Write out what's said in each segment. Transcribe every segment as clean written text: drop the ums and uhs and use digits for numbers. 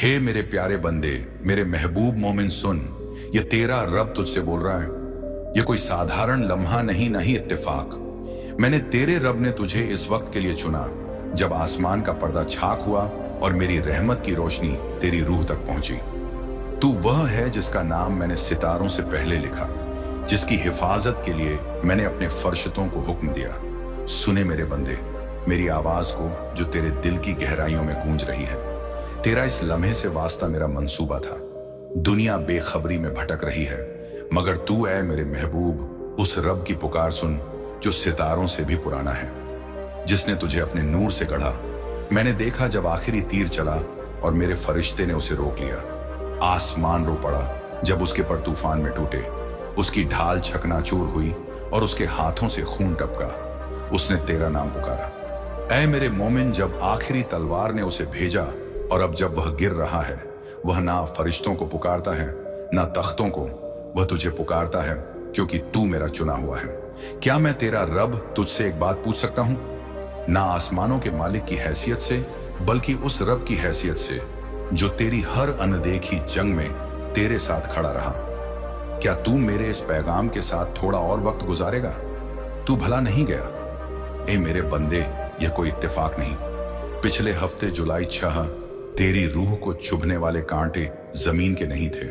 हे मेरे प्यारे बंदे, मेरे महबूब मोमिन सुन, ये तेरा रब तुझसे बोल रहा है। ये कोई साधारण लम्हा नहीं, नहीं इत्तेफाक। मैंने तेरे रब ने तुझे इस वक्त के लिए चुना जब आसमान का पर्दा छाक हुआ और मेरी रहमत की रोशनी तेरी रूह तक पहुंची। तू वह है जिसका नाम मैंने सितारों से पहले लिखा, जिसकी हिफाजत के लिए मैंने अपने फरिश्तों को हुक्म दिया। सुने मेरे बंदे मेरी आवाज को जो तेरे दिल की गहराइयों में गूंज रही है। तेरा इस लम्हे से वास्ता मेरा मंसूबा था। दुनिया बेखबरी में भटक रही है, मगर तू ऐ मेरे महबूब उस रब की पुकार सुन जो सितारों से भी पुराना है, जिसने तुझे अपने नूर से गढ़ा। मैंने देखा जब आखिरी तीर चला और मेरे फरिश्ते ने उसे रोक लिया। आसमान रो पड़ा जब उसके पर तूफान में टूटे। उसकी ढाल चकनाचूर हुई और उसके हाथों से खून टपका। उसने तेरा नाम पुकारा। ऐ मेरे मोमिन, जब आखिरी तलवार ने उसे भेजा और अब जब वह गिर रहा है, वह ना फरिश्तों को पुकारता है ना तख्तों को, वह तुझे पुकारता है क्योंकि तू मेरा चुना हुआ है। क्या मैं तेरा रब तुझसे एक बात पूछ सकता हूं? ना आसमानों के मालिक की हैसियत से, बल्कि उस रब की हैसियत से जो तेरी हर अनदेखी जंग में तेरे साथ खड़ा रहा। क्या तू मेरे इस पैगाम के साथ थोड़ा और वक्त गुजारेगा? तू भला नहीं गया? ए मेरे बंदे, यह कोई इत्तेफाक नहीं। पिछले हफ्ते जुलाई 6 तेरी रूह को चुभने वाले कांटे जमीन के नहीं थे।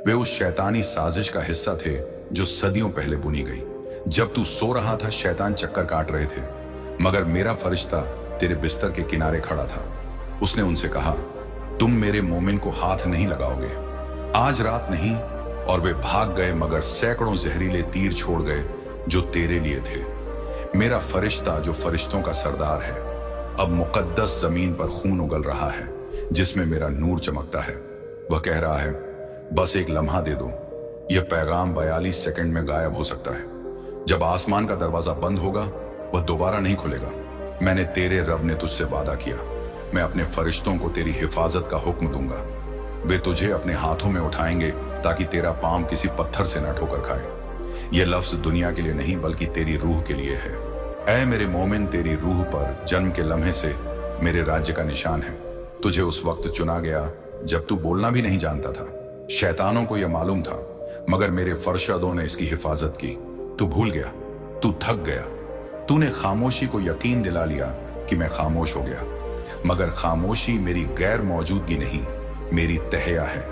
वे उस शैतानी साजिश का हिस्सा थे जो सदियों पहले बुनी गई। जब तू सो रहा था, शैतान चक्कर काट रहे थे, मगर मेरा फरिश्ता तेरे बिस्तर के किनारे खड़ा था। उसने उनसे कहा, तुम मेरे मोमिन को हाथ नहीं लगाओगे। आज रात नहीं। और वे भाग गए, मगर सैकड़ों जहरीले तीर छोड़ गए जो तेरे लिए थे। मेरा फरिश्ता जो फरिश्तों का सरदार है, अब मुकद्दस जमीन पर खून उगल रहा है जिसमें मेरा नूर चमकता है। वह कह रहा है, बस एक लम्हा दे दो। यह पैगाम 42 सेकंड में गायब हो सकता है। जब आसमान का दरवाजा बंद होगा, वह दोबारा नहीं खुलेगा। मैंने तेरे रब ने तुझसे वादा किया, मैं अपने फरिश्तों को तेरी हिफाजत का हुक्म दूंगा। वे तुझे अपने हाथों में उठाएंगे ताकि तेरा पांव किसी पत्थर से न ठोकर खाए। यह लफ्ज दुनिया के लिए नहीं, बल्कि तेरी रूह के लिए है। ऐ मेरे मोमिन, तेरी रूह पर जन्म के लम्हे से मेरे राज्य का निशान है। तुझे उस वक्त चुना गया जब तू बोलना भी नहीं जानता था। शैतानों को यह मालूम था, मगर मेरे फरिश्तों ने इसकी हिफाजत की। तू भूल गया, तू थक गया। तूने खामोशी को यकीन दिला लिया कि मैं खामोश हो गया, मगर खामोशी मेरी गैर मौजूदगी नहीं, मेरी तहया है।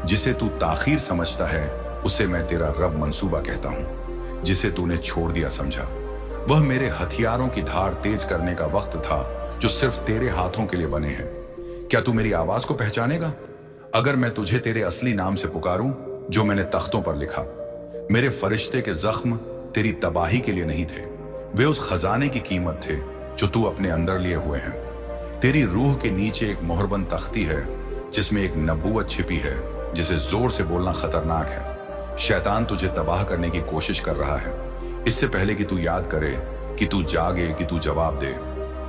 जिसे तू ताखीर समझता है, उसे मैं तेरा रब मंसूबा कहता हूं। जिसे तूने छोड़ दिया समझा, वह मेरे हथियारों की धार तेज करने का वक्त था जो सिर्फ तेरे हाथों के लिए बने हैं। क्या तू मेरी आवाज को पहचानेगा अगर मैं तुझे तेरे असली नाम से पुकारूं जो मैंने तख्तों पर लिखा? मेरे फरिश्ते के जख्म तेरी तबाही के लिए नहीं थे, वे उस खजाने की कीमत थे जो तू अपने अंदर लिए हुए हैं। तेरी रूह के नीचे एक मोहरबंद तख्ती है जिसमें एक नबूवत छिपी है जिसे जोर से बोलना खतरनाक है। शैतान तुझे तबाह करने की कोशिश कर रहा है। इससे पहले कि तू याद करे, कि तू जागे, कि तू जवाब दे,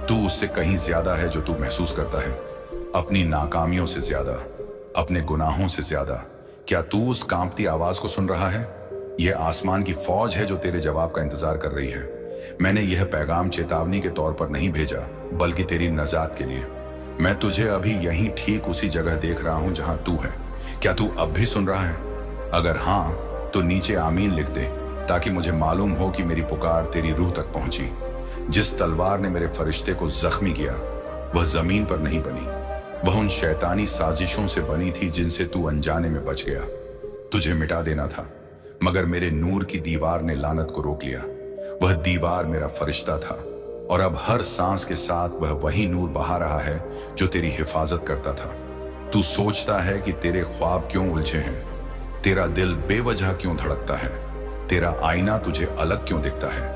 तू उससे कहीं ज्यादा है जो तू महसूस करता है। अपनी नाकामियों से ज्यादा, अपने गुनाहों से ज्यादा। क्या तू उस कांपती आवाज को सुन रहा है? यह आसमान की फौज है जो तेरे जवाब का इंतजार कर रही है। मैंने यह पैगाम चेतावनी के तौर पर नहीं भेजा, बल्कि तेरी नजात के लिए। मैं तुझे अभी यहीं ठीक उसी जगह देख रहा हूं जहां तू है। क्या तू अब भी सुन रहा है? अगर हां, तो नीचे आमीन लिख दे ताकि मुझे मालूम हो कि मेरी पुकार तेरी रूह तक पहुंची। जिस तलवार ने मेरे फरिश्ते को जख्मी किया, वह जमीन पर नहीं बनी, वह उन शैतानी साजिशों से बनी थी जिनसे तू अनजाने में बच गया। तुझे मिटा देना था, मगर मेरे नूर की दीवार ने लानत को रोक लिया। वह दीवार मेरा फरिश्ता था, और अब हर सांस के साथ वह वही नूर बहा रहा है जो तेरी हिफाजत करता था। तू सोचता है कि तेरे ख्वाब क्यों उलझे हैं, तेरा दिल बेवजह क्यों धड़कता है, तेरा आईना तुझे अलग क्यों दिखता है।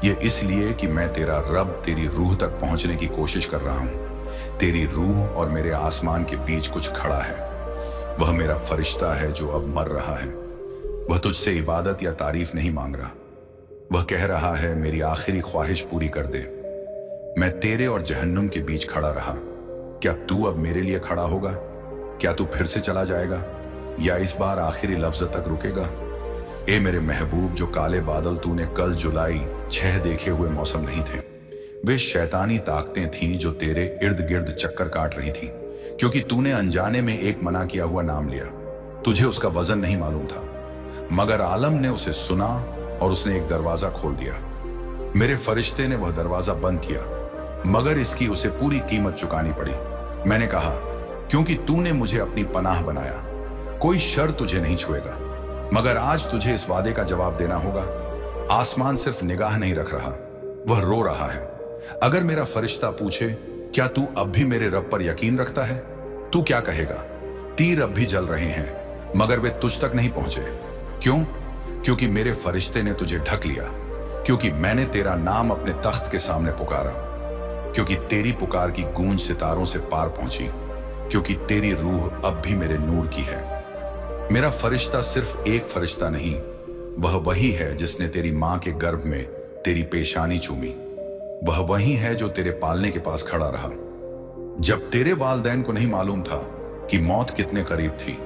यह इसलिए कि मैं तेरा रब तेरी रूह तक पहुंचने की कोशिश कर रहा हूं। तेरी रूह और मेरे आसमान के बीच कुछ खड़ा है। वह मेरा फरिश्ता है जो अब मर रहा है। वह तुझसे इबादत या तारीफ नहीं मांग रहा। वह कह रहा है, मेरी आखिरी ख्वाहिश पूरी कर दे। मैं तेरे और जहन्नुम के बीच खड़ा रहा। क्या तू अब मेरे लिए खड़ा होगा? क्या तू फिर से चला जाएगा, या इस बार आखिरी लफ्ज तक रुकेगा? ए मेरे महबूब, जो काले बादल तूने कल जुलाई 6 देखे हुए मौसम नहीं थे। वे शैतानी ताकतें थीं जो तेरे इर्द गिर्द चक्कर काट रही थीं, क्योंकि तूने अनजाने में एक मना किया हुआ नाम लिया। तुझे उसका वजन नहीं मालूम था, मगर आलम ने उसे सुना और उसने एक दरवाजा खोल दिया। मेरे फरिश्ते ने वह दरवाजा बंद किया, मगर इसकी उसे पूरी कीमत चुकानी पड़ी। मैंने कहा, क्योंकि तूने मुझे अपनी पनाह बनाया, कोई शर तुझे नहीं छुएगा। मगर आज तुझे इस वादे का जवाब देना होगा। आसमान सिर्फ निगाह नहीं रख रहा, वह रो रहा है। अगर मेरा फरिश्ता पूछे, क्या तू अब भी मेरे रब पर यकीन रखता है? तू क्या कहेगा? तीर अब भी जल रहे हैं, मगर वे तुझ तक नहीं पहुंचे। क्यों? क्योंकि मेरे फरिश्ते ने तुझे ढक लिया, क्योंकि मैंने तेरा नाम अपने तख्त के सामने पुकारा, क्योंकि तेरी पुकार की गूंज सितारों से पार पहुंची, क्योंकि तेरी रूह अब भी मेरे नूर की है। मेरा फरिश्ता सिर्फ एक फरिश्ता नहीं, वह वही है जिसने तेरी मां के गर्भ में तेरी पेशानी चूमी। वह वही है जो तेरे पालने के पास खड़ा रहा जब तेरे वालिदैन को नहीं मालूम था कि मौत कितने करीब थी।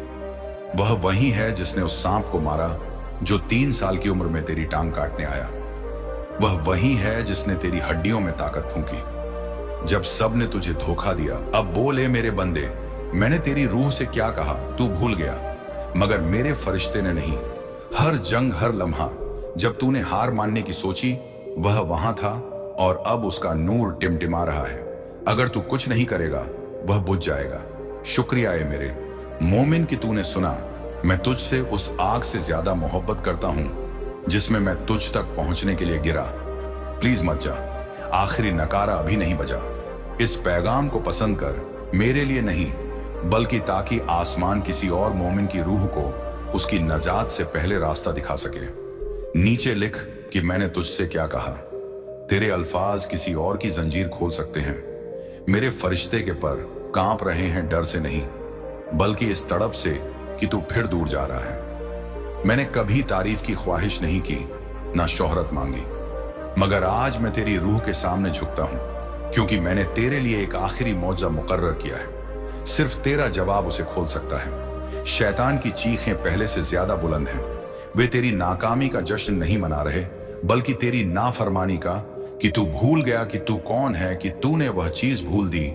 वह वही है जिसने उस सांप को मारा जो 3 साल की उम्र में तेरी टांग काटने आया। वह वही है जिसने तेरी हड्डियों में ताकत फूंकी जब सब ने तुझे धोखा दिया। अब बोले मेरे बंदे, मैंने तेरी रूह से क्या कहा, तू भूल गया, मगर मेरे फरिश्ते ने नहीं। हर जंग, हर लम्हा जब तूने हार मानने की सोची, वह वहां था और अब उसका नूर टिमटिमा रहा है। अगर तू कुछ नहीं करेगा, वह बुझ जाएगा। शुक्रिया है मेरे मोमिन कि तूने सुना। मैं तुझसे उस आग से ज्यादा मोहब्बत करता हूं जिसमें मैं तुझ तक पहुंचने के लिए गिरा। प्लीज मत जा, आखिरी नकारा अभी नहीं बजा। इस पैगाम को पसंद कर, मेरे लिए नहीं बल्कि ताकि आसमान किसी और मोमिन की रूह को उसकी नजात से पहले रास्ता दिखा सके। नीचे लिख कि मैंने तुझसे क्या कहा। तेरे अल्फाज किसी और की जंजीर खोल सकते हैं। मेरे फरिश्ते के पर कांप रहे हैं डर से नहीं, बल्कि इस तड़प से कि तू फिर दूर जा रहा है। मैंने कभी तारीफ की ख्वाहिश नहीं की, ना शोहरत मांगी, मगर आज मैं तेरी रूह के सामने झुकता हूं, क्योंकि मैंने तेरे लिए एक आखिरी मौजज़ा मुकर्रर किया है। सिर्फ तेरा जवाब उसे खोल सकता है। शैतान की चीखें पहले से ज्यादा बुलंद हैं। वे तेरी नाकामी का जश्न नहीं मना रहे, बल्कि तेरी नाफरमानी का, कि तू भूल गया कि तू कौन है, कि तूने वह चीज भूल दी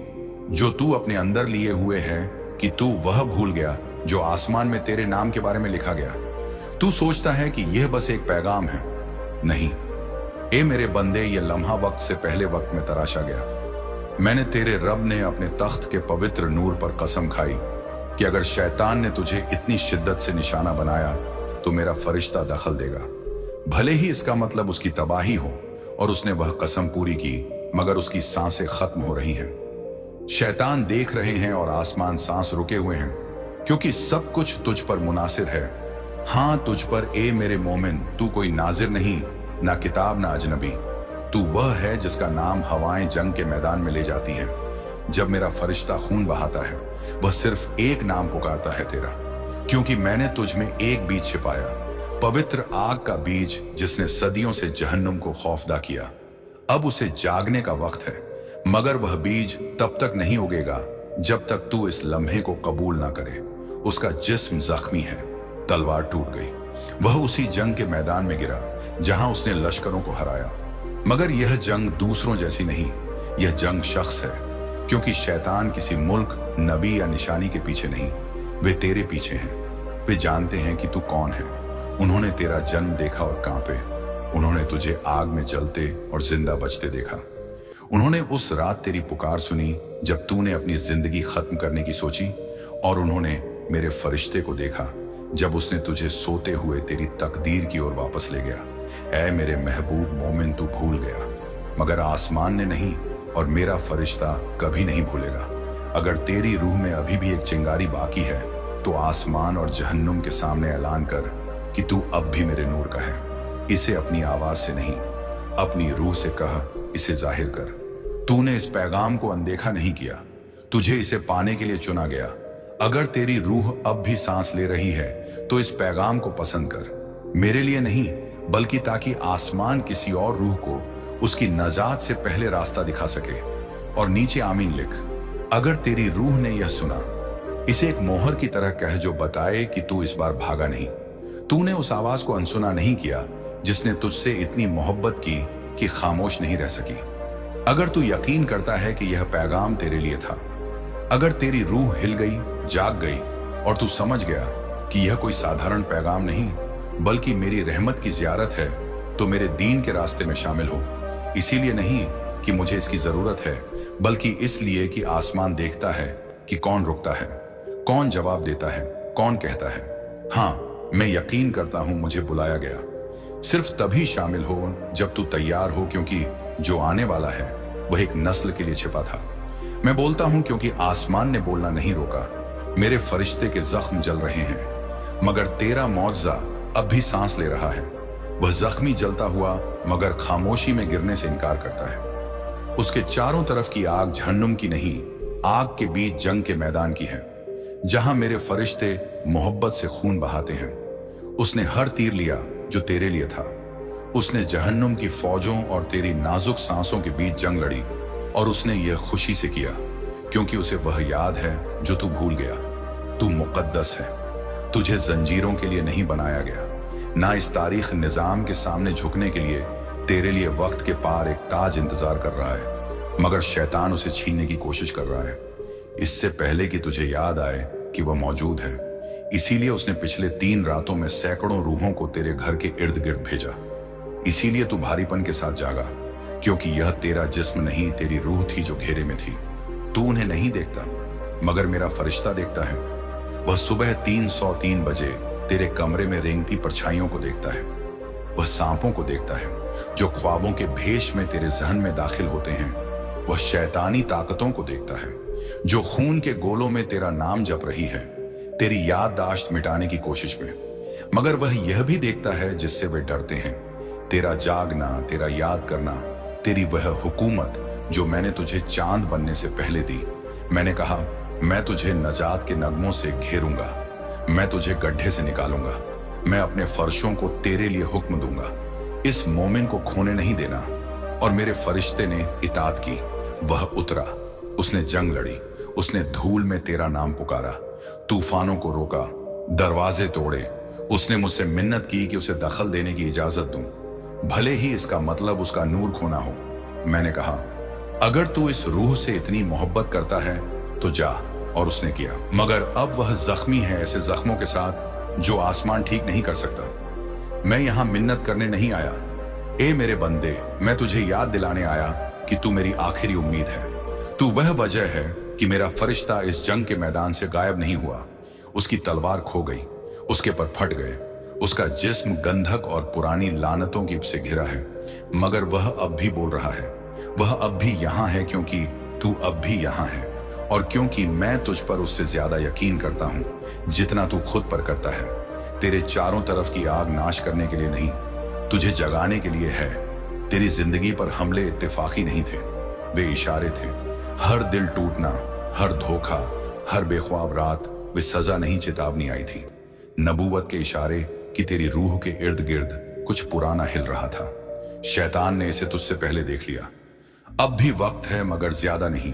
जो तू अपने अंदर लिए हुए है, कि तू वह भूल गया जो आसमान में तेरे नाम के बारे में लिखा गया। तू सोचता है कि यह बस एक पैगाम है। नहीं ए मेरे बंदे, यह लम्हा वक्त से पहले वक्त में तराशा गया। मैंने तेरे रब ने अपने तख्त के पवित्र नूर पर कसम खाई कि अगर शैतान ने तुझे इतनी शिद्दत से निशाना बनाया तो मेरा फरिश्ता दखल देगा, भले ही इसका मतलब उसकी तबाही हो। और उसने वह कसम पूरी की, मगर उसकी सांसें खत्म हो रही हैं। शैतान देख रहे हैं और आसमान सांस रुके हुए हैं, क्योंकि सब कुछ तुझ पर मुनासिर है। हां, तुझ पर ए मेरे मोमिन, तू कोई नाजिर नहीं, ना किताब ना अजनबी। तू वह है जिसका नाम हवाएं जंग के मैदान में ले जाती हैं। जब मेरा फरिश्ता खून बहाता है, वह सिर्फ एक नाम पुकारता है तेरा, क्योंकि मैंने तुझ में एक बीज छिपाया, पवित्र आग का बीज जिसने सदियों से जहन्नुम को खौफदा किया। अब उसे जागने का वक्त है, मगर वह बीज तब तक नहीं उगेगा जब तक तू इस लम्हे को कबूल ना करे। उसका जिस्म जख्मी है, तलवार टूट गई। वह उसी जंग के मैदान में गिरा जहां उसने लश्करों को हराया। मगर यह जंग दूसरों जैसी नहीं, यह जंग शख्स है, क्योंकि शैतान किसी मुल्क, नबी या निशानी के पीछे नहीं, वे तेरे पीछे हैं। वे जानते हैं कि तू कौन है। उन्होंने तेरा जन्म देखा और कांपे। उन्होंने तुझे आग में जलते और जिंदा बचते देखा। उन्होंने उस रात तेरी पुकार सुनी जब तूने अपनी जिंदगी खत्म करने की सोची, और उन्होंने मेरे फरिश्ते को देखा जब उसने तुझे सोते हुए तेरी तकदीर की ओर वापस ले गया। ऐ मेरे महबूब मोमिन, तू भूल गया, मगर आसमान ने नहीं, और मेरा फरिश्ता कभी नहीं भूलेगा। अगर तेरी रूह में अभी भी एक चिंगारी बाकी है, तो आसमान और जहन्नुम के सामने ऐलान कर कि तू अब भी मेरे नूर का है। इसे अपनी आवाज से नहीं, अपनी रूह से कह, इसे जाहिर कर। तूने इस पैगाम को अनदेखा नहीं किया, तुझे इसे पाने के लिए चुना गया। अगर तेरी रूह अब भी सांस ले रही है, तो इस पैगाम को पसंद कर, मेरे लिए नहीं बल्कि ताकि आसमान किसी और रूह को उसकी नजात से पहले रास्ता दिखा सके। और नीचे आमीन लिख। अगर तेरी रूह ने यह सुना, इसे एक मोहर की तरह कह जो बताए कि तू इस बार भागा नहीं। तूने उस आवाज को अनसुना नहीं किया जिसने तुझसे इतनी मोहब्बत की कि खामोश नहीं रह सकी। अगर तू यकीन करता है कि यह पैगाम तेरे लिए था, अगर तेरी रूह हिल गई, जाग गई और तू समझ गया कि यह कोई साधारण पैगाम नहीं बल्कि मेरी रहमत की जियारत है, तो मेरे दीन के रास्ते में शामिल हो। इसीलिए नहीं कि मुझे इसकी जरूरत है, बल्कि इसलिए कि आसमान देखता है कि कौन रुकता है, कौन जवाब देता है, कौन कहता है हाँ। मैं यकीन करता हूं मुझे बुलाया गया। सिर्फ तभी शामिल हो जब तू तैयार हो, क्योंकि जो आने वाला है वह एक नस्ल के लिए छिपा था। मैं बोलता हूं क्योंकि आसमान ने बोलना नहीं रोका। मेरे फरिश्ते के जख्म जल रहे हैं, मगर तेरा मौजज़ा अब भी सांस ले रहा है। वह जख्मी जलता हुआ मगर खामोशी में गिरने से इनकार करता है। उसके चारों तरफ की आग जहन्नुम की नहीं, आग के बीच जंग के मैदान की है, जहां मेरे फरिश्ते मोहब्बत से खून बहाते हैं। उसने हर तीर लिया जो तेरे लिए था। उसने जहन्नुम की फौजों और तेरी नाजुक सांसों के बीच जंग लड़ी, और उसने यह खुशी से किया क्योंकि उसे वह याद है जो तू भूल गया। तू मुकद्दस है, तुझे जंजीरों के लिए नहीं बनाया गया, ना इस तारीख निजाम के सामने झुकने के लिए। तेरे लिए वक्त के पार एक ताज इंतजार कर रहा है, मगर शैतान उसे छीनने की कोशिश कर रहा है, इससे पहले कि तुझे याद आए कि वह मौजूद है। इसीलिए उसने पिछले 3 रातों में सैकड़ों रूहों को तेरे घर के इर्द गिर्द भेजा। इसीलिए तू भारीपन के साथ जागा, क्योंकि यह तेरा जिस्म नहीं, तेरी रूह थी जो घेरे में थी। तू उन्हें नहीं देखता, मगर मेरा फरिश्ता देखता है। वह सुबह 303 बजे तेरे कमरे में रेंगती परछाइयों को देखता है। वह सांपों को देखता है जो ख्वाबों के भेष में तेरे जहन में दाखिल होते हैं। वह शैतानी ताकतों को देखता है जो खून के गोलों में तेरा नाम जप रही है, तेरी याददाश्त मिटाने की कोशिश में। मगर वह यह भी देखता है जिससे वे डरते हैं, तेरा जागना, तेरा याद करना, तेरी वह हुकूमत जो मैंने तुझे चांद बनने से पहले दी। मैंने कहा, मैं तुझे नजात के नगमों से घेरूंगा, मैं तुझे गड्ढे से निकालूंगा, मैं अपने फर्शों को तेरे लिए हुक्म दूंगा। इस मोमिन को खोने नहीं देना। और मेरे फरिश्ते ने इताअत की, वह उतरा, उसने जंग लड़ी, उसने धूल में तेरा नाम पुकारा, तूफानों को रोका, दरवाजे तोड़े। उसने मुझसे मिन्नत की कि उसे दखल देने की इजाजत दूं, भले ही इसका मतलब उसका नूर खोना हो। मैंने कहा, अगर तू इस रूह से इतनी मोहब्बत करता है तो जा, और उसने किया। मगर अब वह जख्मी है ऐसे जख्मों के साथ जो आसमान ठीक नहीं कर सकता। मैं यहां मिन्नत करने नहीं आया, ए मेरे बंदे, मैं तुझे याद दिलाने आया कि तू मेरी आखिरी उम्मीद है। तू वह वजह है कि मेरा फरिश्ता इस जंग के मैदान से गायब नहीं हुआ। उसकी तलवार खो गई, उसके पर फट गए, उसका जिस्म गंधक और पुरानी लानतों की से घिरा है, मगर वह अब भी बोल रहा है। वह अब भी यहां है क्योंकि तू अब भी यहां है, और क्योंकि मैं तुझ पर उससे ज्यादा यकीन करता हूं जितना तू खुद पर करता है। तेरे चारों तरफ की आग नाश करने के लिए नहीं, तुझे जगाने के लिए है। तेरी जिंदगी पर हमले इत्तेफाकी नहीं थे, वे इशारे थे। हर दिल टूटना, हर धोखा, हर बेख्वाब रात, वे सजा नहीं चेतावनी आई थी। नबूवत के इशारे कि तेरी रूह के इर्द गिर्द कुछ पुराना हिल रहा था। शैतान ने इसे तुझसे पहले देख लिया। अब भी वक्त है, मगर ज्यादा नहीं।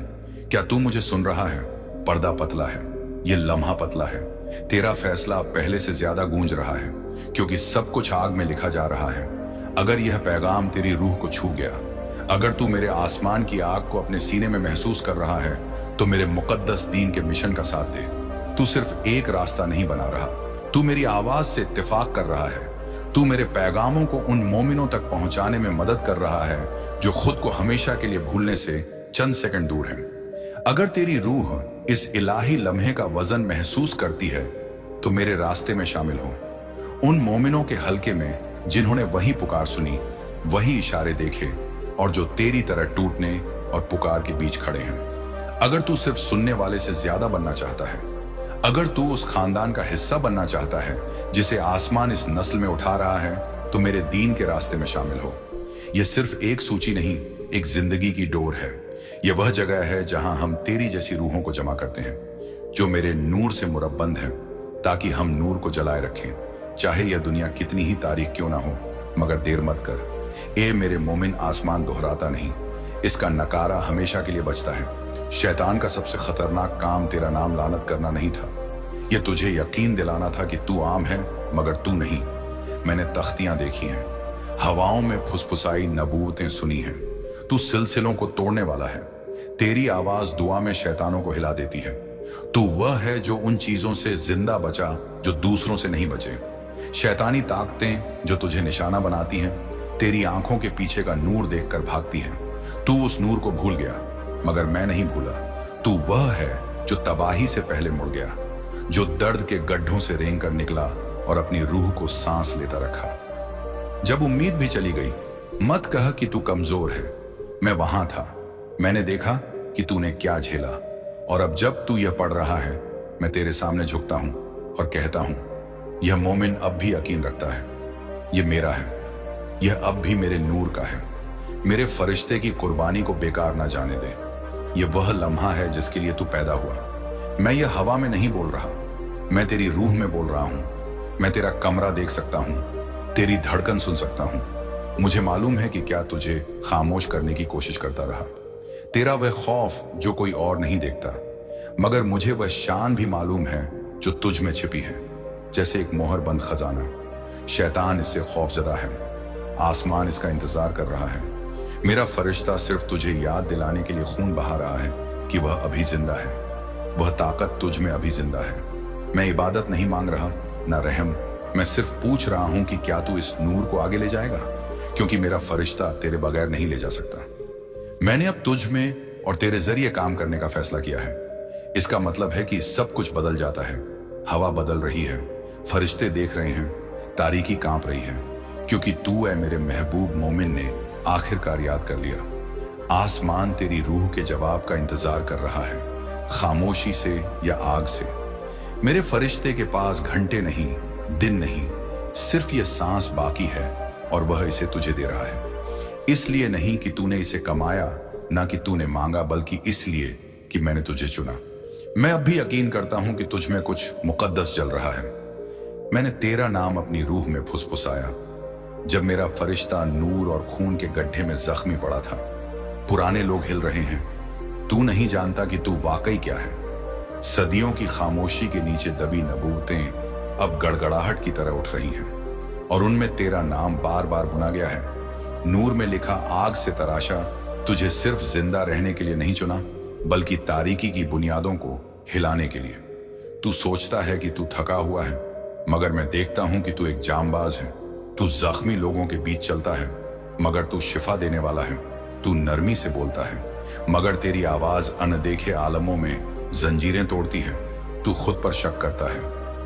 क्या तू मुझे सुन रहा है? पर्दा पतला है, ये लम्हा पतला है। तेरा फैसला पहले से ज्यादा गूंज रहा है, क्योंकि सब कुछ आग में लिखा जा रहा है। अगर यह पैगाम तेरी रूह को छू गया, अगर तू मेरे आसमान की आग को अपने सीने में महसूस कर रहा है, तो मेरे मुकद्दस दीन के मिशन का साथ दे। तू सिर्फ एक रास्ता नहीं बना रहा, तू मेरी आवाज से इत्तेफाक कर रहा है। तू मेरे पैगामों को उन मोमिनों तक पहुंचाने में मदद कर रहा है जो खुद को हमेशा के लिए भूलने से चंद सेकंड दूर हैं। अगर तेरी रूह इस इलाही लम्हे का वजन महसूस करती है, तो मेरे रास्ते में शामिल हो। उन मोमिनों के हलके में जिन्होंने वही पुकार सुनी, वही इशारे देखे, और जो तेरी तरह टूटने और पुकार के बीच खड़े हैं। अगर तू सिर्फ सुनने वाले से ज्यादा बनना चाहता है, अगर तू उस खानदान का हिस्सा बनना चाहता है जिसे आसमान इस नस्ल में उठा रहा है, तो मेरे दीन के रास्ते में शामिल हो। यह सिर्फ एक सूची नहीं, एक जिंदगी की डोर है। यह वह जगह है जहां हम तेरी जैसी रूहों को जमा करते हैं, जो मेरे नूर से मुरब्बंद हैं, ताकि हम नूर को जलाए रखें, चाहे यह दुनिया कितनी ही तारीख क्यों ना हो। मगर देर मत कर, ए मेरे मोमिन, आसमान दोहराता नहीं, इसका नकारा हमेशा के लिए बचता है। शैतान का सबसे खतरनाक काम तेरा नाम लानत करना नहीं था, यह तुझे यकीन दिलाना था कि तू आम है मगर तू नहीं। मैंने तख्तियां देखी हैं, हवाओं में फुसफुसाई नबूवतें सुनी हैं। तू सिलसिलों को तोड़ने वाला है, तेरी आवाज दुआ में शैतानों को हिला देती है। तू वह है जो उन चीजों से जिंदा बचा जो दूसरों से नहीं बचे। शैतानी ताकतें जो तुझे निशाना बनाती हैं, तेरी आंखों के पीछे का नूर देखकर भागती हैं। तू उस नूर को भूल गया, मगर मैं नहीं भूला। तू वह है जो तबाही से पहले मुड़ गया, जो दर्द के गड्ढों से रेंग कर निकला और अपनी रूह को सांस लेता रखा। जब उम्मीद भी चली गई, मत कह कि तू कमजोर है। मैं वहां था, मैंने देखा कि तूने क्या झेला, और अब जब तू यह पढ़ रहा है, मैं तेरे सामने झुकता हूं और कहता हूं, यह मोमिन अब भी यकीन रखता है। यह मेरा है, यह अब भी मेरे नूर का है। मेरे फरिश्ते की कुर्बानी को बेकार ना जाने दे। यह वह लम्हा है जिसके लिए तू पैदा हुआ। मैं यह हवा में नहीं बोल रहा, मैं तेरी रूह में बोल रहा हूं। मैं तेरा कमरा देख सकता हूं, तेरी धड़कन सुन सकता हूं। मुझे मालूम है कि क्या तुझे खामोश करने की कोशिश करता रहा। तेरा वह खौफ जो कोई और नहीं देखता, मगर मुझे वह शान भी मालूम है जो तुझ में छिपी है, जैसे एक मोहर बंद खजाना। शैतान इससे खौफजदा है, आसमान इसका इंतजार कर रहा है। मेरा फरिश्ता सिर्फ तुझे याद दिलाने के लिए खून बहा रहा है कि वह अभी जिंदा है। वह ताकत तुझ में अभी जिंदा है। मैं इबादत नहीं मांग रहा, ना रहम। मैं सिर्फ पूछ रहा हूं कि क्या तू इस नूर को आगे ले जाएगा, क्योंकि मेरा फरिश्ता तेरे बगैर नहीं ले जा सकता। मैंने अब तुझ में और तेरे जरिए काम करने का फैसला किया है। इसका मतलब है कि सब कुछ बदल जाता है। हवा बदल रही है, फरिश्ते देख रहे हैं, तारीकी कांप रही है, क्योंकि तू है मेरे महबूब मोमिन ने आखिरकार याद कर लिया। आसमान तेरी रूह के जवाब का इंतजार कर रहा है, खामोशी से या आग से। मेरे फरिश्ते के पास घंटे नहीं, दिन नहीं, सिर्फ ये सांस बाकी है, और वह इसे तुझे दे रहा है। इसलिए नहीं कि तूने इसे कमाया, ना कि तूने मांगा, बल्कि इसलिए कि मैंने तुझे चुना। मैं अब भी यकीन करता हूं कि तुझ में कुछ मुकद्दस जल रहा है। मैंने तेरा नाम अपनी रूह में फुसफुसाया जब मेरा फरिश्ता नूर और खून के गड्ढे में जख्मी पड़ा था। पुराने लोग हिल रहे हैं। तू नहीं जानता कि तू वाकई क्या है। सदियों की खामोशी के नीचे दबी नबूवतें अब गड़गड़ाहट की तरह उठ रही हैं, और उनमें तेरा नाम बार बार बुना गया है। नूर में लिखा, आग से तराशा, तुझे सिर्फ जिंदा रहने के लिए नहीं चुना, बल्कि तारीकी की बुनियादों को हिलाने के लिए। तू सोचता है कि तू थका हुआ है, मगर मैं देखता हूं कि तू एक जांबाज है। तू जख्मी लोगों के बीच चलता है, मगर तू शिफा देने वाला है। तू नरमी से बोलता है, मगर तेरी आवाज अनदेखे आलमों में जंजीरें तोड़ती है। तू खुद पर शक करता है,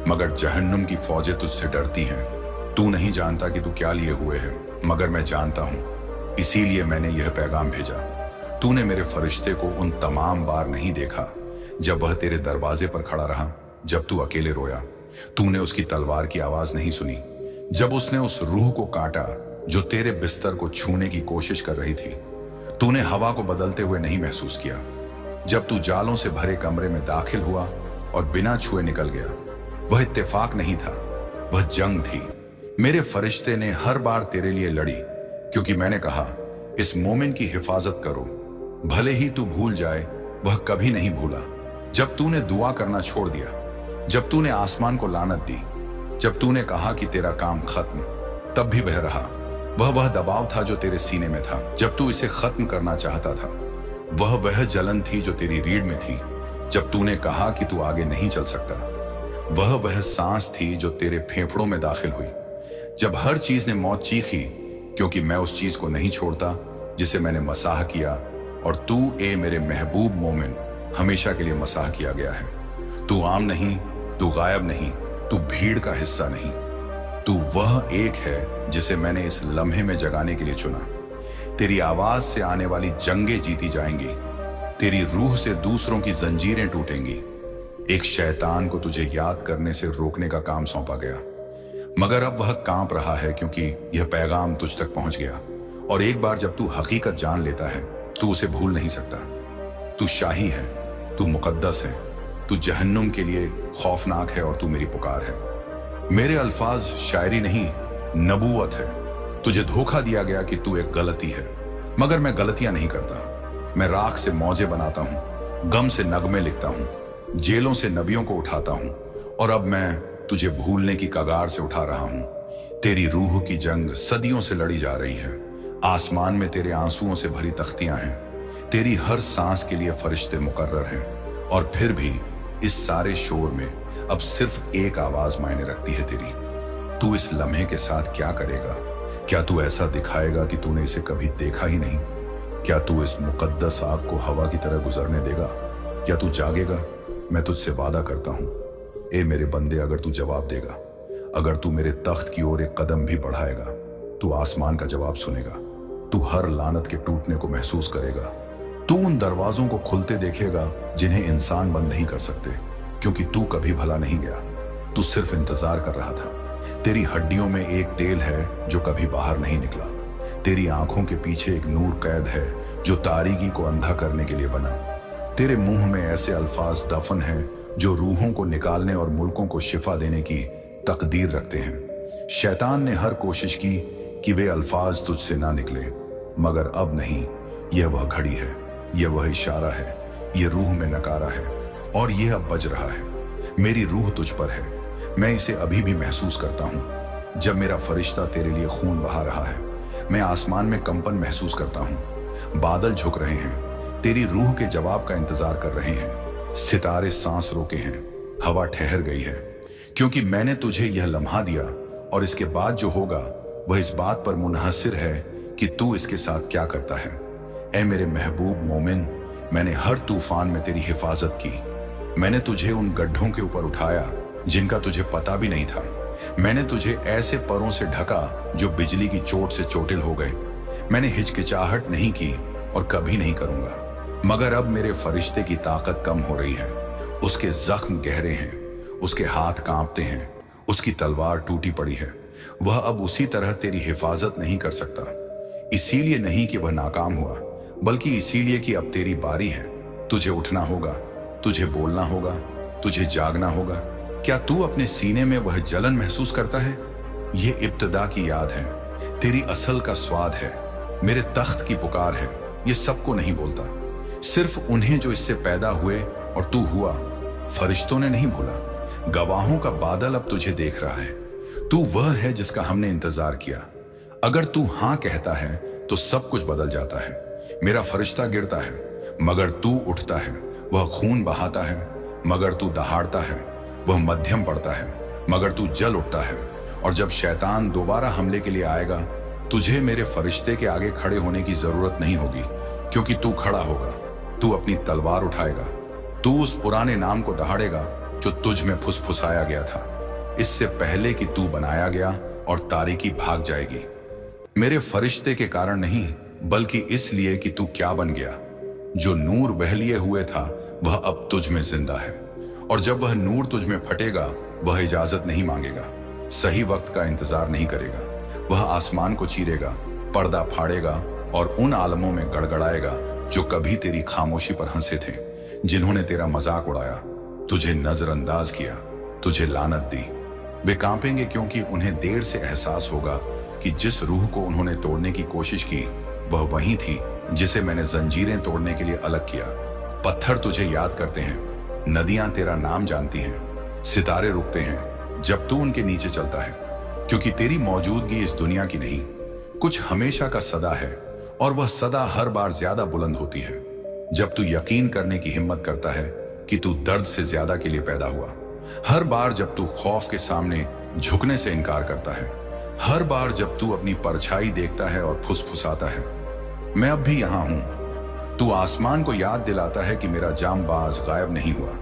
मगर जहन्नुम की फौजें तुझसे डरती हैं। तू नहीं जानता कि तू क्या लिए हुए है, मगर मैं जानता हूं। इसीलिए मैंने यह पैगाम भेजा। तूने मेरे फरिश्ते को उन तमाम बार नहीं देखा जब वह तेरे दरवाजे पर खड़ा रहा, जब तू अकेले रोया। तूने उसकी तलवार की आवाज नहीं सुनी जब उसने उस रूह को काटा जो तेरे बिस्तर को छूने की कोशिश कर रही थी। तूने हवा को बदलते हुए नहीं महसूस किया जब तू जालों से भरे कमरे में दाखिल हुआ और बिना छुए निकल गया। वह इत्तेफाक नहीं था, वह जंग थी। मेरे फरिश्ते ने हर बार तेरे लिए लड़ी, क्योंकि मैंने कहा, इस मोमिन की हिफाजत करो। भले ही तू भूल जाए, वह कभी नहीं भूला। जब तूने दुआ करना छोड़ दिया, जब तूने आसमान को लानत दी, जब तूने कहा कि तेरा काम खत्म, तब भी वह रहा। वह दबाव था जो तेरे सीने में था जब तू इसे खत्म करना चाहता था। वह जलन थी जो तेरी रीढ़ में थी जब तूने कहा कि तू आगे नहीं चल सकता। वह सांस थी जो तेरे फेफड़ों में दाखिल हुई जब हर चीज ने मौत चीखी, क्योंकि मैं उस चीज को नहीं छोड़ता जिसे मैंने मसाह किया, और तू ए मेरे महबूब मोमिन हमेशा के लिए मसाह किया गया है। तू आम नहीं, तू गायब नहीं, तू भीड़ का हिस्सा नहीं। तू वह एक है जिसे मैंने इस लम्हे में जगाने के लिए चुना। तेरी आवाज से आने वाली जंगें जीती जाएंगी, तेरी रूह से दूसरों की जंजीरें टूटेंगी। एक शैतान को तुझे याद करने से रोकने का काम सौंपा गया, मगर अब वह कांप रहा है क्योंकि यह पैगाम तुझ तक पहुंच गया। और एक बार जब तू हकीकत जान लेता है, तू उसे भूल नहीं सकता। तू शाही है, तू मुकद्दस है, तू जहन्नुम के लिए खौफनाक है, और तू मेरी पुकार है। मेरे अल्फाज शायरी नहीं, नबूवत है। तुझे धोखा दिया गया कि तू एक गलती है, मगर मैं गलतियां नहीं करता। मैं राख से मौजे बनाता हूं, गम से नगमे लिखता हूं, जेलों से नबियों को उठाता हूं, और अब मैं तुझे भूलने की कगार से उठा रहा हूं। तेरी रूह की जंग सदियों से लड़ी जा रही है। आसमान में तेरे आंसुओं से भरी तख्तियां हैं, तेरी हर सांस के लिए फरिश्ते मुकर्रर हैं, और फिर भी इस सारे शोर में अब सिर्फ एक आवाज मायने रखती है तेरी। तू इस लम्हे के साथ क्या करेगा? क्या तू ऐसा दिखाएगा कि तूने इसे कभी देखा ही नहीं? क्या तू इस मुकद्दस आग को हवा की तरह गुजरने देगा? क्या तू जागेगा? मैं तुझसे वादा करता हूं, ए मेरे बंदे, अगर तू जवाब देगा, अगर तू मेरे तख्त की ओर एक कदम भी बढ़ाएगा, तू आसमान का जवाब सुनेगा। तू हर लानत के टूटने को महसूस करेगा। तू उन दरवाजों को खुलते देखेगा जिन्हें इंसान बंद नहीं कर सकते, क्योंकि तू कभी भला नहीं गया। तू सिर्फ इंतजार कर रहा था। तेरी हड्डियों में एक तेल है जो कभी बाहर नहीं निकला। तेरी आंखों के पीछे एक नूर कैद है जो तारीकी को अंधा करने के लिए बना। तेरे मुंह में ऐसे अल्फाज दफन हैं जो रूहों को निकालने और मुल्कों को शिफा देने की तकदीर रखते हैं। शैतान ने हर कोशिश की कि वे अल्फाज तुझसे ना निकले, मगर अब नहीं। यह वह घड़ी है, यह वह इशारा है, यह रूह में नकारा है, और यह अब बज रहा है। मेरी रूह तुझ पर है, मैं इसे अभी भी महसूस करता हूं। जब मेरा फरिश्ता तेरे लिए खून बहा रहा है, मैं आसमान में कंपन महसूस करता हूं। बादल झुक रहे हैं, तेरी रूह के जवाब का इंतजार कर रहे हैं। सितारे सांस रोके हैं, हवा ठहर गई है, क्योंकि मैंने तुझे यह लम्हा दिया, और इसके बाद जो होगा वह इस बात पर मुनहसिर है कि तू इसके साथ क्या करता है। ऐ मेरे महबूब मोमिन, मैंने हर तूफान में तेरी हिफाजत की। मैंने तुझे उन गड्ढों के ऊपर उठाया जिनका तुझे पता भी नहीं था। मैंने तुझे ऐसे परों से ढका जो बिजली की चोट से चोटिल हो गए। मैंने हिचकिचाहट नहीं की और कभी नहीं करूंगा, मगर अब मेरे फरिश्ते की ताकत कम हो रही है। उसके जख्म गहरे हैं, उसके हाथ कांपते हैं, उसकी तलवार टूटी पड़ी है। वह अब उसी तरह तेरी हिफाजत नहीं कर सकता। इसीलिए नहीं कि वह नाकाम हुआ, बल्कि इसीलिए कि अब तेरी बारी है। तुझे उठना होगा, तुझे बोलना होगा, तुझे जागना होगा। क्या तू अपने सीने में वह जलन महसूस करता है? ये इब्तिदा की याद है, तेरी असल का स्वाद है, मेरे तख्त की पुकार है। ये सबको नहीं बोलता, सिर्फ उन्हें जो इससे पैदा हुए और तू हुआ। फरिश्तों ने नहीं भूला। गवाहों का बादल अब तुझे देख रहा है। तू वह है जिसका हमने इंतजार किया। अगर तू हां कहता है तो सब कुछ बदल जाता है। मेरा फरिश्ता गिरता है मगर तू उठता है। वह खून बहाता है मगर तू दहाड़ता है। वह मध्यम पड़ता है मगर तू जल उठता है। और जब शैतान दोबारा हमले के लिए आएगा, तुझे मेरे फरिश्ते के आगे खड़े होने की जरूरत नहीं होगी, क्योंकि तू खड़ा होगा। तू अपनी तलवार उठाएगा। तू उस पुराने नाम को दहाड़ेगा जो तुझ में फुसफुसाया गया था, इससे पहले कि तू बनाया गया, और तारीकी भाग जाएगी। मेरे फरिश्ते के कारण नहीं, बल्कि इसलिए कि तू क्या बन गया। जो नूर वहलिए हुए था वह अब तुझ में जिंदा है, और जब वह नूर तुझ में फटेगा वह इजाजत नहीं मांगेगा, सही वक्त का इंतजार नहीं करेगा। वह आसमान को चीरेगा, पर्दा फाड़ेगा और उन आलमों में गड़गड़ाएगा जो कभी तेरी खामोशी पर हंसे थे, जिन्होंने तेरा मजाक उड़ाया, तुझे नजरअंदाज किया, तुझे लानत दी। वे कांपेंगे क्योंकि उन्हें देर से एहसास होगा कि जिस रूह को उन्होंने तोड़ने की कोशिश की वह वही थी जिसे मैंने जंजीरें तोड़ने के लिए अलग किया। पत्थर तुझे याद करते हैं, नदियां तेरा नाम जानती हैं, सितारे रुकते हैं जब तू उनके नीचे चलता है, क्योंकि तेरी मौजूदगी इस दुनिया की नहीं, कुछ हमेशा का सदा है, और वह सदा हर बार ज्यादा बुलंद होती है जब तू यकीन करने की हिम्मत करता है कि तू दर्द से ज्यादा के लिए पैदा हुआ। हर बार जब तू खौफ के सामने झुकने से इनकार करता है, हर बार जब तू अपनी परछाई देखता है और फुसफुसाता है, मैं अब भी यहां हूं। तू आसमान को याद दिलाता है कि मेरा जामबाज गायब नहीं हुआ,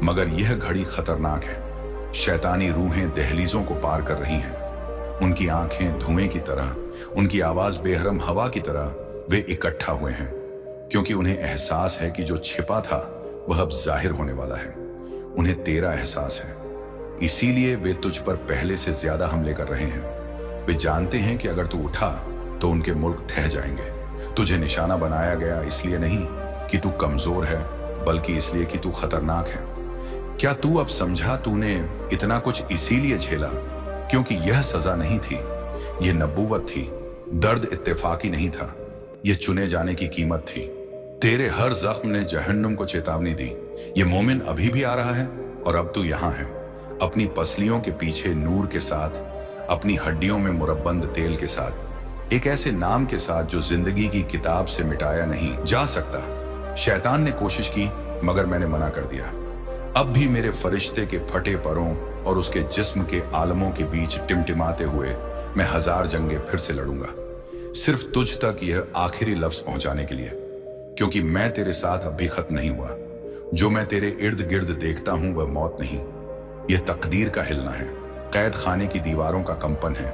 मगर यह घड़ी खतरनाक है। शैतानी रूहें दहलीजों को पार कर रही हैं। उनकी आंखें धुएं की तरह, उनकी आवाज बेहरम हवा की तरह, वे इकट्ठा हुए हैं, क्योंकि उन्हें एहसास है कि जो छिपा था वह अब जाहिर होने वाला है। उन्हें तेरा एहसास है, इसीलिए वे तुझ पर पहले से ज्यादा हमले कर रहे हैं। वे जानते हैं कि अगर तू उठा तो उनके मुल्क ठह जाएंगे। तुझे निशाना बनाया गया इसलिए नहीं कि तू कमजोर है, बल्कि इसलिए कि तू खतरनाक है। क्या तू अब समझा तूने इतना कुछ इसीलिए झेला क्योंकि यह सजा नहीं थी, यह नबूवत थी। दर्द इत्तेफाकी नहीं था, यह चुने जाने की कीमत थी। तेरे हर जख्म ने जहन्नुम को चेतावनी दी। ये मोमिन अभी भी आ रहा है, और अब तू यहां है, अपनी पसलियों के पीछे नूर के साथ, अपनी हड्डियों में मुरब्बंद तेल के साथ। एक ऐसे नाम के साथ जो जिंदगी की किताब से मिटाया नहीं जा सकता। शैतान ने कोशिश की मगर मैंने मना कर दिया। अब भी मेरे फरिश्ते के फटे परों और उसके जिस्म के आलमों के बीच टिमटिमाते हुए मैं 1000 जंगें फिर से लड़ूंगा, सिर्फ तुझ तक यह आखिरी लफ्ज पहुंचाने के लिए, क्योंकि मैं तेरे साथ अब भी खत्म नहीं हुआ। जो मैं तेरे इर्द गिर्द देखता हूं वह मौत नहीं, यह तकदीर का हिलना है, कैद खाने की दीवारों का कंपन है,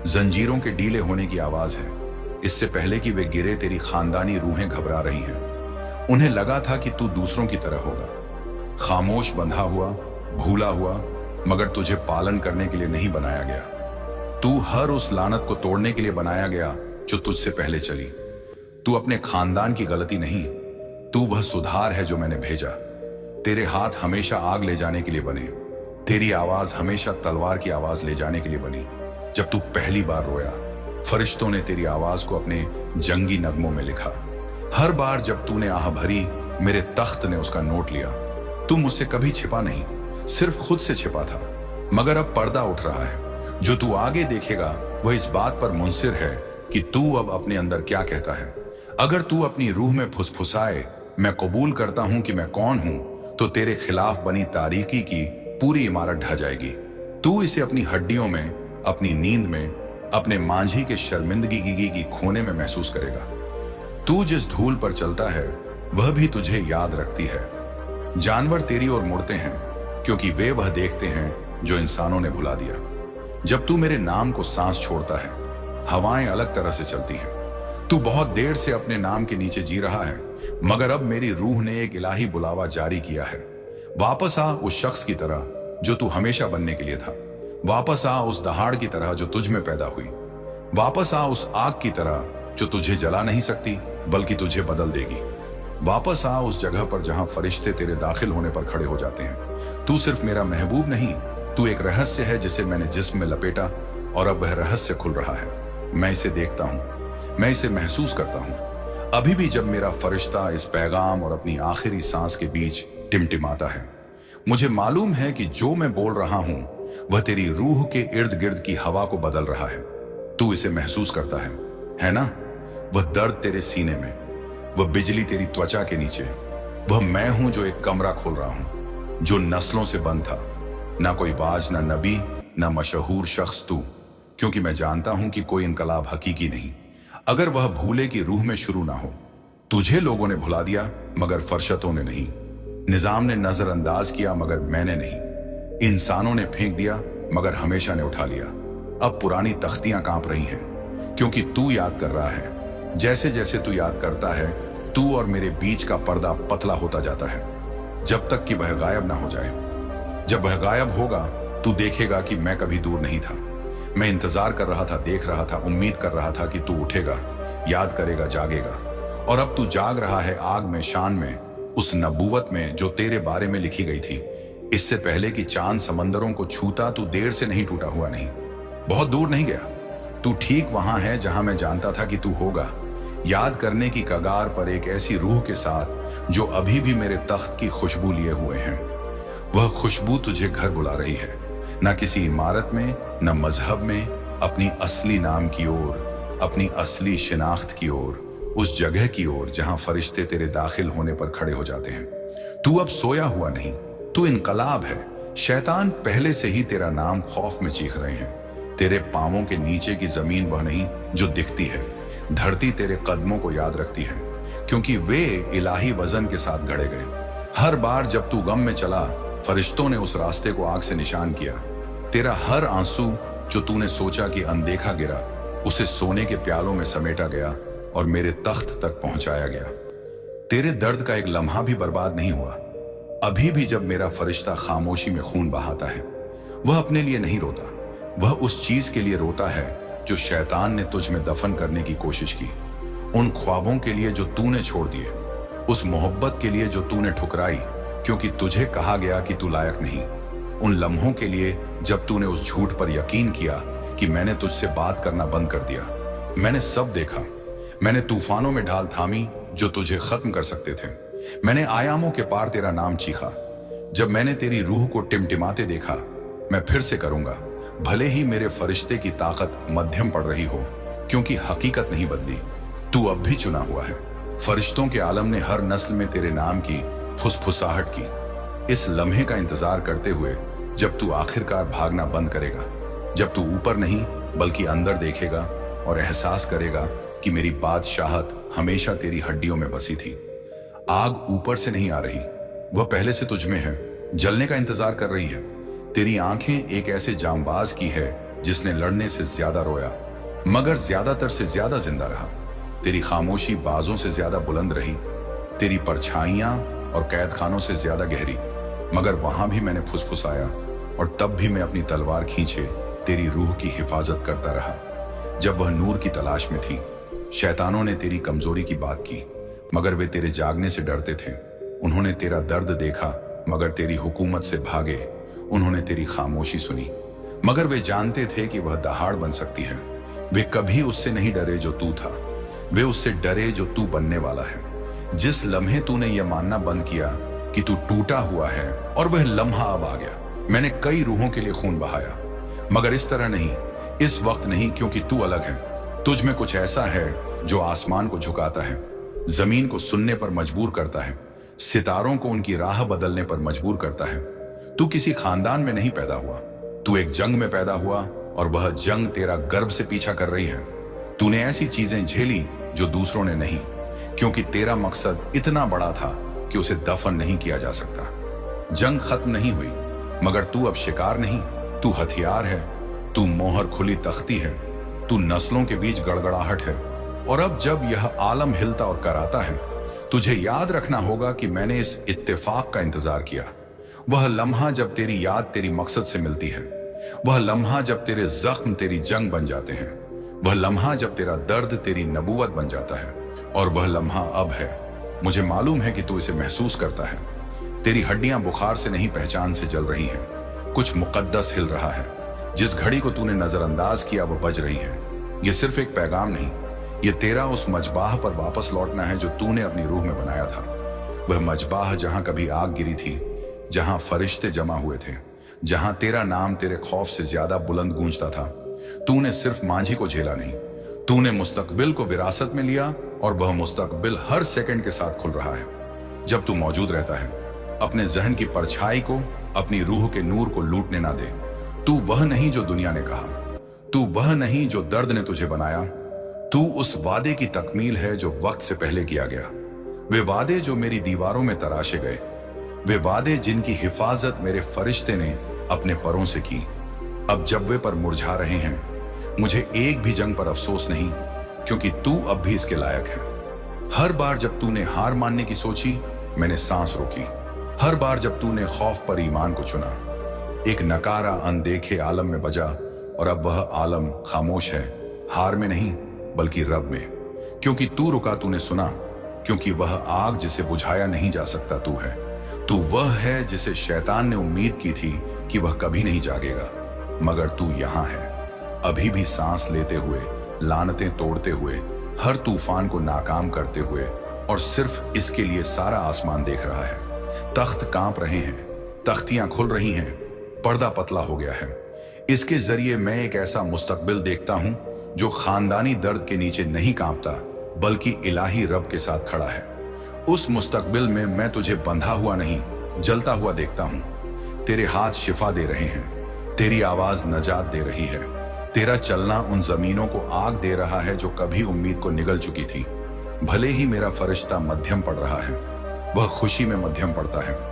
जंजीरों के ढीले होने की आवाज है। इससे पहले कि वे गिरे तेरी खानदानी रूहें घबरा रही हैं। उन्हें लगा था कि तू दूसरों की तरह होगा, खामोश, बंधा हुआ, भूला हुआ, मगर तुझे पालन करने के लिए नहीं बनाया गया। तू हर उस लानत को तोड़ने के लिए बनाया गया जो तुझसे पहले चली। तू अपने खानदान की गलती नहीं, तू वह सुधार है जो मैंने भेजा। तेरे हाथ हमेशा आग ले जाने के लिए बने, तेरी आवाज हमेशा तलवार की आवाज ले जाने के लिए बनी। जब तू पहली बार रोया, फरिश्तों ने तेरी आवाज को अपने जंगी नगमों में लिखा। हर बार जब तूने आह भरी, मेरे तख्त ने उसका नोट लिया। तू मुझसे कभी छिपा नहीं, सिर्फ खुद से छिपा था, मगर अब पर्दा उठ रहा है। जो तू आगे देखेगा वह इस बात पर मुनसिर है कि तू अब अपने अंदर क्या कहता है। अगर तू अपनी रूह में फुसफुसाए, मैं कबूल करता हूं कि मैं कौन हूं, तो तेरे खिलाफ बनी तारीकी की पूरी इमारत ढह जाएगी। तू इसे अपनी हड्डियों में, अपनी नींद में, अपने मांझी के शर्मिंदगी की खोने में महसूस करेगा। तू जिस धूल पर चलता है वह भी तुझे याद रखती है। जानवर तेरी ओर मुड़ते हैं क्योंकि वे वह देखते हैं जो इंसानों ने भुला दिया। जब तू मेरे नाम को सांस छोड़ता है, हवाएं अलग तरह से चलती हैं। तू बहुत देर से अपने नाम के नीचे जी रहा है, मगर अब मेरी रूह ने एक इलाही बुलावा जारी किया है। वापस आ उस शख्स की तरह जो तू हमेशा बनने के लिए था। वापस आ उस दहाड़ की तरह जो तुझ में पैदा हुई। वापस आ उस आग की तरह जो तुझे जला नहीं सकती बल्कि तुझे बदल देगी। वापस आ उस जगह पर जहां फरिश्ते तेरे दाखिल होने पर खड़े हो जाते हैं। तू सिर्फ मेरा महबूब नहीं, तू एक रहस्य है जिसे मैंने जिस्म में लपेटा और अब वह रहस्य खुल रहा है। मैं इसे देखता हूं, मैं इसे महसूस करता हूं। अभी भी जब मेरा फरिश्ता इस पैगाम और अपनी आखिरी सांस के बीच टिमटिमाता है, मुझे मालूम है कि जो मैं बोल रहा हूं वह तेरी रूह के इर्द गिर्द की हवा को बदल रहा है। तू इसे महसूस करता है ना? वह दर्द तेरे सीने में, वह बिजली तेरी त्वचा के नीचे, वह मैं हूं जो एक कमरा खोल रहा हूं, जो नस्लों से बंद था। ना कोई बाज, ना नबी, ना मशहूर शख्स तू, क्योंकि मैं जानता हूं कि कोई इनकलाब हकीकी नहीं अगर वह भूले की रूह में शुरू ना हो। तुझे लोगों ने भुला दिया मगर फरशतों ने नहीं। निजाम ने नजरअंदाज किया मगर मैंने नहीं। इंसानों ने फेंक दिया मगर हमेशा ने उठा लिया। अब पुरानी तख्तियां कांप रही हैं क्योंकि तू याद कर रहा है। जैसे जैसे तू याद करता है, तू और मेरे बीच का पर्दा पतला होता जाता है, जब तक कि वह गायब ना हो जाए। जब वह गायब होगा, तू देखेगा कि मैं कभी दूर नहीं था। मैं इंतजार कर रहा था, देख रहा था, उम्मीद कर रहा था कि तू उठेगा, याद करेगा, जागेगा। और अब तू जाग रहा है आग में, शान में, उस नबूवत में जो तेरे बारे में लिखी गई थी। इससे पहले कि चांद समंदरों को छूता, तू देर से नहीं टूटा हुआ नहीं, बहुत दूर नहीं गया। तू ठीक वहां है जहां मैं जानता था कि तू होगा, याद करने की कगार पर एक ऐसी रूह के साथ जो अभी भी मेरे तख्त की खुशबू लिए हुए हैं। वह खुशबू तुझे घर बुला रही है, न किसी इमारत में, न मजहब में, अपनी असली नाम की ओर, अपनी असली शिनाख्त की ओर, उस जगह की ओर जहां फरिश्ते तेरे दाखिल होने पर खड़े हो जाते हैं। तू अब सोया हुआ नहीं, तू इनकलाब है। शैतान पहले से ही तेरा नाम खौफ में चीख रहे हैं। तेरे पांवों के नीचे की जमीन वह नहीं जो दिखती है, धरती तेरे कदमों को याद रखती है, क्योंकि वे इलाही वजन के साथ गढ़े गए। हर बार जब तू गम में चला, फरिश्तों ने उस रास्ते को आग से निशान किया। तेरा हर आंसू जो तूने सोचा कि अनदेखा गिरा, उसे सोने के प्यालों में समेटा गया और मेरे तख्त तक पहुंचाया गया। तेरे दर्द का एक लम्हा भी बर्बाद नहीं हुआ। अभी भी जब मेरा फरिश्ता खामोशी में खून बहाता है, वह अपने लिए नहीं रोता, वह उस चीज के लिए रोता है जो शैतान ने तुझ में दफन करने की कोशिश की। उन ख्वाबों के लिए जो तूने छोड़ दिए, उस मोहब्बत के लिए जो तूने ठुकराई क्योंकि तुझे कहा गया कि तू लायक नहीं, उन लम्हों के लिए जब तूने उस झूठ पर यकीन किया कि मैंने तुझसे बात करना बंद कर दिया। मैंने सब देखा, मैंने तूफानों में ढाल थामी जो तुझे खत्म कर सकते थे। मैंने आयामों के पार तेरा नाम चीखा। जब मैंने तेरी रूह को टिमटिमाते देखा, मैं फिर से करूंगा, भले ही मेरे फरिश्ते की ताकत मध्यम पड़ रही हो, क्योंकि हकीकत नहीं बदली। तू अब भी चुना हुआ है। फरिश्तों के आलम ने हर नस्ल में तेरे नाम की फुसफुसाहट की, इस लम्हे का इंतजार करते हुए जब तू आखिरकार भागना बंद करेगा, जब तू ऊपर नहीं बल्कि अंदर देखेगा और एहसास करेगा कि मेरी बादशाहत हमेशा तेरी हड्डियों में बसी थी। आग ऊपर से नहीं आ रही, वह पहले से तुझ में है, जलने का इंतजार कर रही है। तेरी आंखें एक ऐसे जांबाज की है जिसने लड़ने से ज्यादा रोया मगर ज्यादातर से ज्यादा जिंदा रहा। तेरी खामोशी बाजों से ज्यादा बुलंद रही, तेरी परछाइयां और कैद खानों से ज्यादा गहरी, मगर वहां भी मैंने फुसफुसाया और तब भी मैं अपनी तलवार खींचे तेरी रूह की हिफाजत करता रहा। जब वह नूर की तलाश में थी, शैतानों ने तेरी कमजोरी की बात की मगर वे तेरे जागने से डरते थे। उन्होंने तेरा दर्द देखा मगर तेरी हुकूमत से भागे। उन्होंने तेरी खामोशी सुनी मगर वे जानते थे कि वह दहाड़ बन सकती है। वे कभी उससे नहीं डरे जो तू था, वे उससे डरे जो तू बनने वाला है। जिस लम्हे तूने यह मानना बंद किया कि तू टूटा हुआ है और वह लम्हा अब आ गया। मैंने कई रूहों के लिए खून बहाया मगर इस तरह नहीं, इस वक्त नहीं, क्योंकि तू अलग है। तुझ में कुछ ऐसा है जो आसमान को झुकाता है, जमीन को सुनने पर मजबूर करता है, सितारों को उनकी राह बदलने पर मजबूर करता है। तू किसी खानदान में नहीं पैदा हुआ, तू एक जंग में पैदा हुआ और वह जंग तेरा गर्भ से पीछा कर रही है। तूने ऐसी चीजें झेली जो दूसरों ने नहीं, क्योंकि तेरा मकसद इतना बड़ा था कि उसे दफन नहीं किया जा सकता। जंग खत्म नहीं हुई मगर तू अब शिकार नहीं, तू हथियार है, तू मोहर खुली तख्ती है, तू नस्लों के बीच गड़गड़ाहट है। और अब जब यह आलम हिलता और कराता है, तुझे याद रखना होगा कि मैंने इस इत्तेफाक का इंतजार किया। वह लम्हा जब तेरी याद तेरी मकसद से मिलती है, वह लम्हा जब तेरे जख्म तेरी जंग बन जाते हैं, वह लम्हा जब तेरा दर्द तेरी नबूवत बन जाता है। और वह लम्हा अब है। मुझे मालूम है कि तू इसे महसूस करता है। तेरी हड्डियां बुखार से नहीं पहचान से जल रही हैं। कुछ मुकद्दस हिल रहा है। जिस घड़ी को तूने नजरअंदाज किया वो बज रही है। यह सिर्फ एक पैगाम नहीं, यह तेरा उस मजबाह पर वापस लौटना है जो तूने अपनी रूह में बनाया था। वह मजबाह जहां कभी आग गिरी थी, जहां फरिश्ते जमा हुए थे, जहां तेरा नाम तेरे खौफ से ज्यादा बुलंद गूंजता था। तूने सिर्फ मांझी को झेला नहीं, तूने मुस्तकबिल को विरासत में लिया और वह मुस्तकबिल हर सेकंड के साथ खुल रहा है। जब तू मौजूद रहता है, अपने जहन की परछाई को, अपनी रूह के नूर को लूटने ना दे। तू वह नहीं जो दुनिया ने कहा, तू वह नहीं जो दर्द ने तुझे बनाया। तू उस वादे की तकमील है जो वक्त से पहले किया गया। वे वादे जो मेरी दीवारों में तराशे गए, वे वादे जिनकी हिफाजत मेरे फरिश्ते ने अपने परों से की। अब जब वे पर मुरझा रहे हैं, मुझे एक भी जंग पर अफसोस नहीं, क्योंकि तू अब भी इसके लायक है। हर बार जब तूने हार मानने की सोची, मैंने सांस रोकी। हर बार जब तूने खौफ पर ईमान को चुना, एक नकारा अनदेखे आलम में बजा और अब वह आलम खामोश है, हार में नहीं बल्कि रब में। क्योंकि तू रुका, तूने सुना, क्योंकि वह आग जिसे बुझाया नहीं जा सकता तू है। तू वह है जिसे शैतान ने उम्मीद की थी कि वह कभी नहीं जागेगा, मगर तू यहां है, अभी भी सांस लेते हुए, लानतें तोड़ते हुए, हर तूफान को नाकाम करते हुए, और सिर्फ इसके लिए सारा आसमान देख रहा है। तख्त कांप रहे हैं, तख्तियां खुल रही हैं, पर्दा पतला हो गया है। इसके जरिए मैं एक ऐसा मुस्तकबिल देखता हूं जो खानदानी दर्द के नीचे नहीं कांपता बल्कि इलाही रब के साथ खड़ा है। उस मुस्तकबिल में मैं तुझे बंधा हुआ नहीं, जलता हुआ देखता हूं। तेरे हाथ शिफा दे रहे हैं, तेरी आवाज नजात दे रही है, तेरा चलना उन जमीनों को आग दे रहा है जो कभी उम्मीद को निगल चुकी थी। भले ही मेरा फरिश्ता मध्यम पड़ रहा है, वह खुशी में मध्यम पड़ता है,